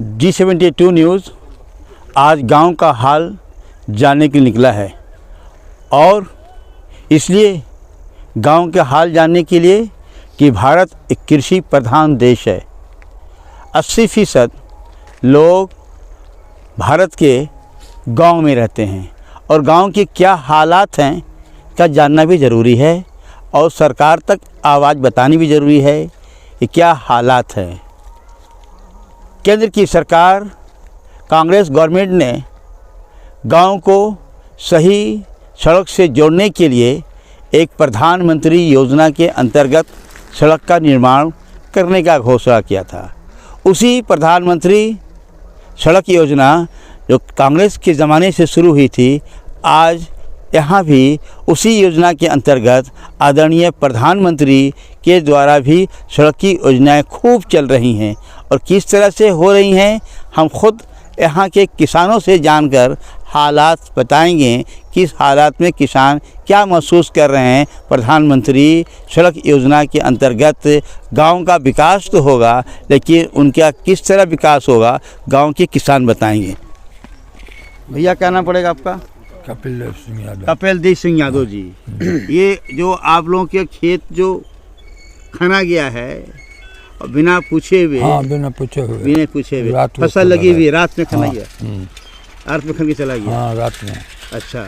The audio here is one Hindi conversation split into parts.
G72 न्यूज़ आज गांव का हाल जानने के लिए निकला है और इसलिए गांव के हाल जानने के लिए कि भारत एक कृषि प्रधान देश है। 80% लोग भारत के गांव में रहते हैं और गांव के क्या हालात हैं का जानना भी ज़रूरी है और सरकार तक आवाज़ बतानी भी ज़रूरी है कि क्या हालात हैं। केंद्र की सरकार कांग्रेस गवर्नमेंट ने गांव को सही सड़क से जोड़ने के लिए एक प्रधानमंत्री योजना के अंतर्गत सड़क का निर्माण करने का घोषणा किया था। उसी प्रधानमंत्री सड़क योजना जो कांग्रेस के ज़माने से शुरू हुई थी, आज यहाँ भी उसी योजना के अंतर्गत आदरणीय प्रधानमंत्री के द्वारा भी सड़क की योजनाएं खूब चल रही हैं और किस तरह से हो रही हैं हम खुद यहाँ के किसानों से जानकर हालात बताएंगे। किस हालात में किसान क्या महसूस कर रहे हैं। प्रधानमंत्री सड़क योजना के अंतर्गत गांव का विकास तो होगा, लेकिन उनका किस तरह विकास होगा गांव के किसान बताएंगे। भैया क्या नाम पड़ेगा आपका? कपिल देव सिंह यादव। कपिल देव सिंह यादव जी, ये जो आप लोगों के खेत जो खना गया है और बिना पूछे हुए, हाँ, बिना पूछे हुए फसल लगी हुई रात में खना गया, रात में खन के चला गया। हाँ, रात में। अच्छा,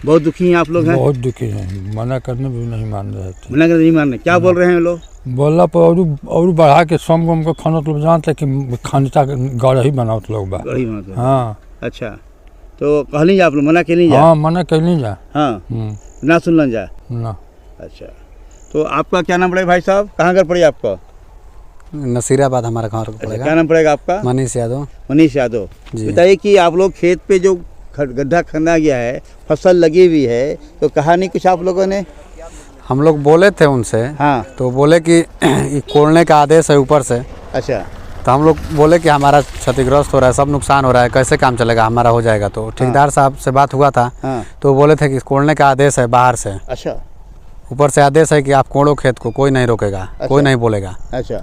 बहुत दुखी हैं आप लोग? हैं बहुत दुखी हैं, मना करने भी नहीं मान रहे थे। मना करने नहीं मान रहे, क्या बोल रहे हैं लोग? बोला पर और बढ़ा के सोम गम को खाना तो जानते कि खानता गढ़ ही बनाओ लोग बा। हाँ। अच्छा, तो कहली जा आप लोग मना के नहीं जा? हाँ, मना के नहीं जा। हाँ, ना सुनलन जा ना। अच्छा, तो आपका क्या नाम पड़ेगा भाई साहब? कहाँ घर पड़ेगा आपका? नसीराबाद हमारा घर पड़ेगा। क्या नाम पड़ेगा आपका? मनीष यादव। मनीष यादव। बताइए कि आप लोग खेत पे जो गड्ढा खना गया है, फसल लगी हुई है, तो कहा नहीं कुछ आप लोगों ने? हम लोग बोले थे उनसे। हाँ। तो बोले कि खोलने का आदेश है ऊपर से। अच्छा। तो हम लोग बोले कि हमारा क्षतिग्रस्त हो रहा है, सब नुकसान हो रहा है, कैसे काम चलेगा, हमारा हो जाएगा। तो ठेकेदार साहब से बात हुआ था। हाँ। तो बोले थे कि खोलने का आदेश है बाहर से। अच्छा। ऊपर से आदेश है कि आप कोड़ो खेत को, कोई नहीं रोकेगा। अच्छा। कोई नहीं बोलेगा। अच्छा,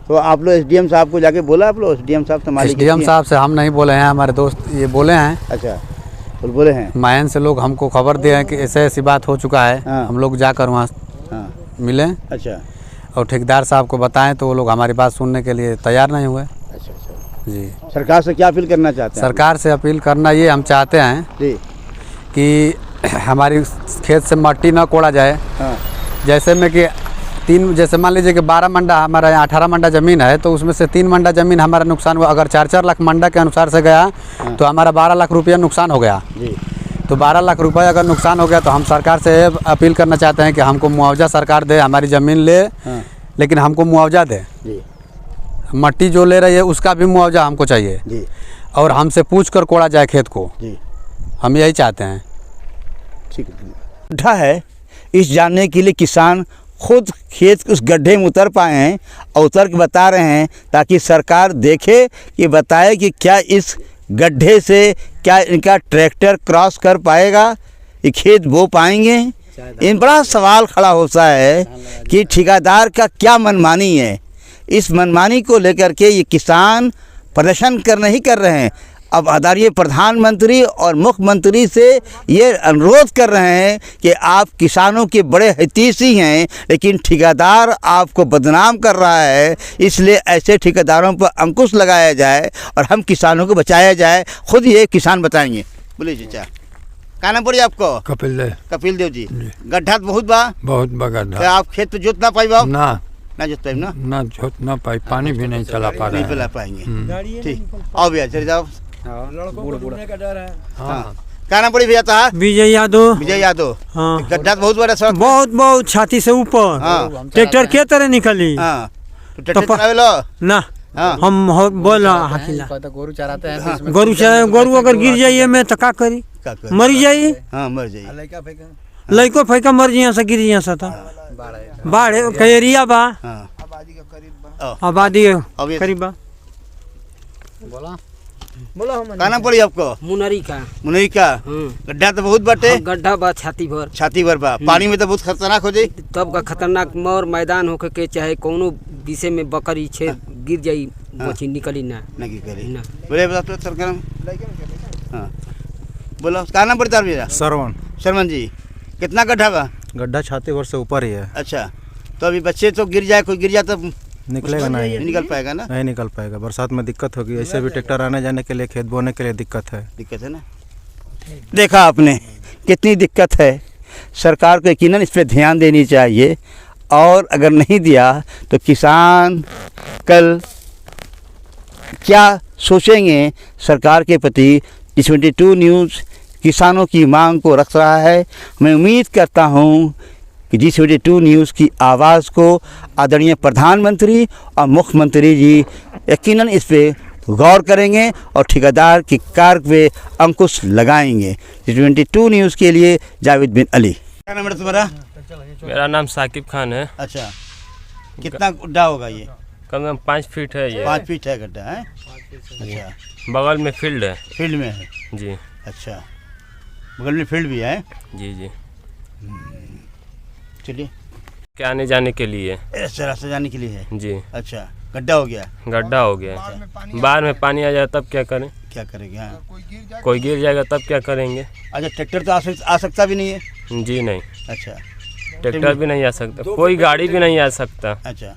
तो आप लोग एसडीएम साहब को जाके बोला? आप लोग एसडीएम साहब से? एसडीएम साहब से हम नहीं बोले हैं, हमारे दोस्त ये बोले हैं। अच्छा, बोले हैं मायन से लोग हमको खबर दिए हैं कि ऐसे ऐसी बात हो चुका है। हाँ। हम लोग जाकर वहाँ मिले। अच्छा, और ठेकेदार साहब को बताएं तो वो लोग हमारी बात सुनने के लिए तैयार नहीं हुए। अच्छा अच्छा जी। सरकार से क्या अपील करना चाहते हैं? सरकार से अपील करना ये हम चाहते हैं जी कि हमारी खेत से मट्टी ना कोड़ा जाए। हाँ। जैसे में कि जैसे मान लीजिए कि 12 मंडा हमारा यहाँ 18 मंडा ज़मीन है, तो उसमें से 3 मंडा ज़मीन हमारा नुकसान हुआ। अगर 4-4 लाख मंडा के अनुसार से गया। हाँ। तो हमारा 12 लाख रुपया नुकसान हो गया जी। तो 12 लाख रुपया अगर नुकसान हो गया तो हम सरकार से अपील करना चाहते हैं कि हमको मुआवजा सरकार दे, हमारी ज़मीन ले। हाँ। लेकिन हमको मुआवजा दे जी। मट्टी जो ले रही है उसका भी मुआवजा हमको चाहिए जी। और हमसे पूछ कर कोड़ा जाए खेत को जी। हम यही चाहते हैं। ठीक है। गड्ढा है, इस जानने के लिए किसान खुद खेत उस गड्ढे में उतर पाए हैं और उतर के बता रहे हैं ताकि सरकार देखे कि बताए कि क्या इस गड्ढे से क्या इनका ट्रैक्टर क्रॉस कर पाएगा, ये खेत बो पाएंगे। इन बड़ा सवाल खड़ा होता है कि ठेकेदार का क्या मनमानी है। इस मनमानी को लेकर के ये किसान प्रदर्शन नहीं कर रहे हैं। अब आदरणीय प्रधानमंत्री और मुख्यमंत्री से ये अनुरोध कर रहे हैं कि आप किसानों के बड़े हितैषी हैं, लेकिन ठेकेदार आपको बदनाम कर रहा है, इसलिए ऐसे ठेकेदारों पर अंकुश लगाया जाए और हम किसानों को बचाया जाए। खुद ये किसान बताएंगे। बोलिए चाचा, क्या नाम पड़ी आपको? कपिल देव। कपिल देव जी। गड्ढा तो बहुत बा गड्ढा। तो आप खेत पे जोत ना पाई बाब? ना जोत पाई ना जोत ना पाई, पानी भी नहीं चला पा रहे, नहीं पिला पाएंगे। ठीक, आओ भैया चले जाओ। हाँ। क्या नाम पड़ी भैया? था विजय यादव। विजय यादव। हाँ। गड्ढा बहुत बड़ा सड़क, बहुत छाती से ऊपर। हाँ। ट्रैक्टर के तरह निकली। हाँ। तो ट्रैक्टर चलावे लो ना। हाँ। हम बोल गोरू चराते हैं। गोरू अगर गिर जाइए मैं तो क्या करी? मर जाइए। हाँ, मर जाइए। लड़को फैका मर जिया सा, गिर जिया सा। था बाढ़ एरिया बा, आबादी करीब बा। बोला क्या नाम पड़ी आपको? मुनरी का। मुनरी का। गड्ढा तो बहुत बटे। गड्ढा बा छाती भर बा। पानी में तो बहुत खतरनाक हो जाए। तब का खतरनाक मोर मैदान होके के चाहे कोनो विषय में बकरी छे गिर जाई पोछी निकली ना नहीं करी ना बोले बता तो सरकार हाँ बोलो क्या नाम पड़ता है मेरा सरवन शर्मन जी कितना गड्ढा बा गड्ढा छाती भर से ऊपर ही है। अच्छा तो अभी बच्चे तो गिर जाए कोई गिर जाए तो निकलेगा नहीं, निकल पाएगा ना नहीं निकल पाएगा। बरसात में दिक्कत होगी, ऐसे भी ट्रैक्टर आने जाने के लिए, खेत बोने के लिए दिक्कत है। दिक्कत है ना। देखा आपने कितनी दिक्कत है। सरकार को यकीनन इस पर ध्यान देनी चाहिए और अगर नहीं दिया तो किसान कल क्या सोचेंगे सरकार के प्रति। 22 न्यूज़ किसानों की मांग को रख रहा है। मैं उम्मीद करता हूं कि G22 न्यूज़ की आवाज़ को आदरणीय प्रधानमंत्री और मुख्यमंत्री जी यकीनन इस पे गौर करेंगे और ठेकेदार की कार्य पे अंकुश लगाएंगे। G22 न्यूज़ के लिए जावेद बिन अली। क्या नाम है तुम्हारा? मेरा नाम साकिब खान है। अच्छा कितना गड्ढा होगा ये? कम से कम 5 फीट है ये। 5 फीट है गड्ढा है। अच्छा बगल में फील्ड है। फील्ड में है जी अच्छा बगल में फील्ड भी है। जी जी चलिए क्या आने जाने के लिए ऐसे रास्ते जाने के लिए है। जी अच्छा गड्ढा हो गया गड्ढा हो गया। बाहर में पानी आ जाए तब क्या करें? क्या करेंगे? हाँ कोई गिर जाएगा तब क्या करेंगे? अच्छा ट्रैक्टर तो आ सकता भी नहीं है। जी नहीं, अच्छा ट्रैक्टर भी नहीं आ सकता, कोई गाड़ी भी नहीं आ सकता। अच्छा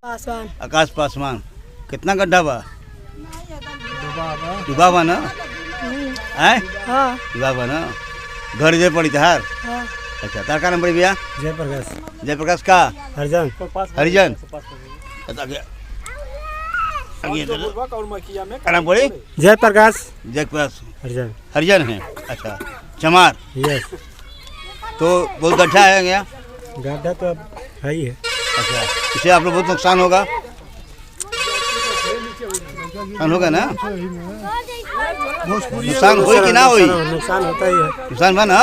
पासवान आकाश पासवान कितना गड्ढा बा? डूबा बा ना है? हाँ डूबा बा ना। घर जे पड़ी तार। हाँ अच्छा तार का नाम पड़ी भैया? जयप्रकाश का हरजन हरिजन। क्या नाम पड़ी? जयप्रकाश जयप्रकाश हरजन हरिजन है। अच्छा चमार यस तो बहुत गड्ढा है गया। गड्ढा तो अब है ही है। अच्छा इससे आप लोग बहुत नुकसान होगा। नुकसान होगा ना? नुकसान हो कि ना होई? नुकसान होता ही है। नुकसान बना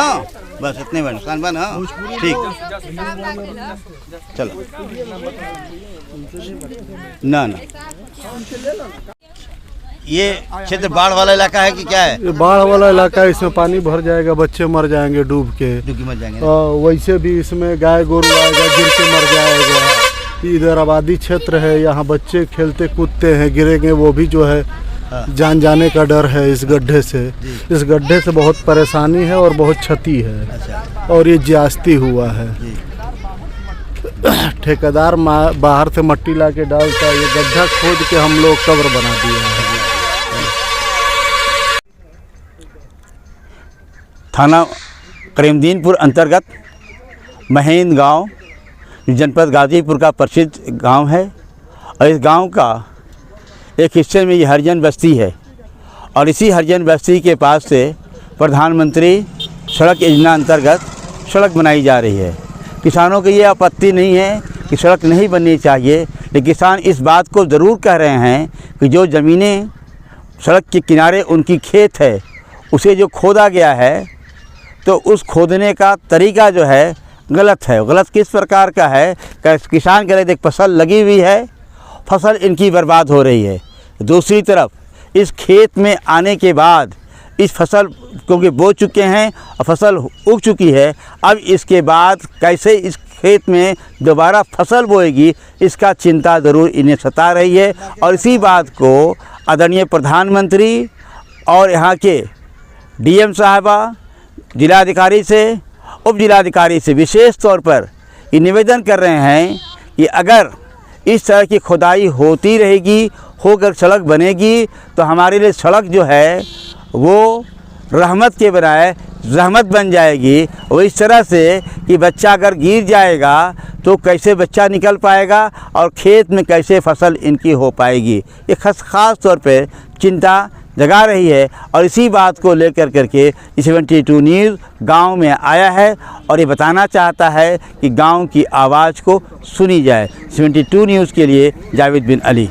बस इतने बा नुकसान बना ठीक चलो ना ना। ये क्षेत्र बाढ़ वाला इलाका है कि क्या है? ये बाढ़ वाला इलाका है, इसमें पानी भर जाएगा, बच्चे मर जाएंगे डूब के। डूब मर जाएंगे। वैसे भी इसमें गाय गोरू आएगा गिर के मर जाएगा। इधर आबादी क्षेत्र है, यहाँ बच्चे खेलते कूदते हैं, गिरेंगे वो भी जो है जान जाने का डर है इस गड्ढे से। इस गड्ढे से बहुत परेशानी है और बहुत क्षति है। अच्छा और ये ज्यादती हुआ है। ठेकेदार बाहर से मट्टी ला के डालता है, ये गड्ढा खोद के हम लोग कब्र बना दिया है। थाना करीमदीनपुर अंतर्गत महेंद्र गांव जनपद गाजीपुर का प्रसिद्ध गांव है और इस गांव का एक हिस्से में ये हरिजन बस्ती है और इसी हरिजन बस्ती के पास से प्रधानमंत्री सड़क योजना अंतर्गत सड़क बनाई जा रही है। किसानों की ये आपत्ति नहीं है कि सड़क नहीं बननी चाहिए, लेकिन किसान इस बात को ज़रूर कह रहे हैं कि जो ज़मीनें सड़क के किनारे उनकी खेत है उसे जो खोदा गया है तो उस खोदने का तरीका जो है गलत है। गलत किस प्रकार का है? किसान कह रहे देख फसल लगी हुई है, फसल इनकी बर्बाद हो रही है। दूसरी तरफ इस खेत में आने के बाद इस फसल क्योंकि बो चुके हैं और फसल उग चुकी है, अब इसके बाद कैसे इस खेत में दोबारा फसल बोएगी इसका चिंता ज़रूर इन्हें सता रही है। और इसी बात को आदरणीय प्रधानमंत्री और यहाँ के डीएम साहबा, जिलाधिकारी से, उप जिलाधिकारी से विशेष तौर पर ये निवेदन कर रहे हैं कि अगर इस तरह की खुदाई होती रहेगी, होकर सड़क बनेगी तो हमारे लिए सड़क जो है वो रहमत के बजाय रहमत बन जाएगी। वो इस तरह से कि बच्चा अगर गिर जाएगा तो कैसे बच्चा निकल पाएगा और खेत में कैसे फसल इनकी हो पाएगी, ये ख़ास तौर पे चिंता जगा रही है। और इसी बात को लेकर करके 22 न्यूज़ गांव में आया है और ये बताना चाहता है कि गांव की आवाज़ को सुनी जाए। 22 न्यूज़ के लिए जावेद बिन अली।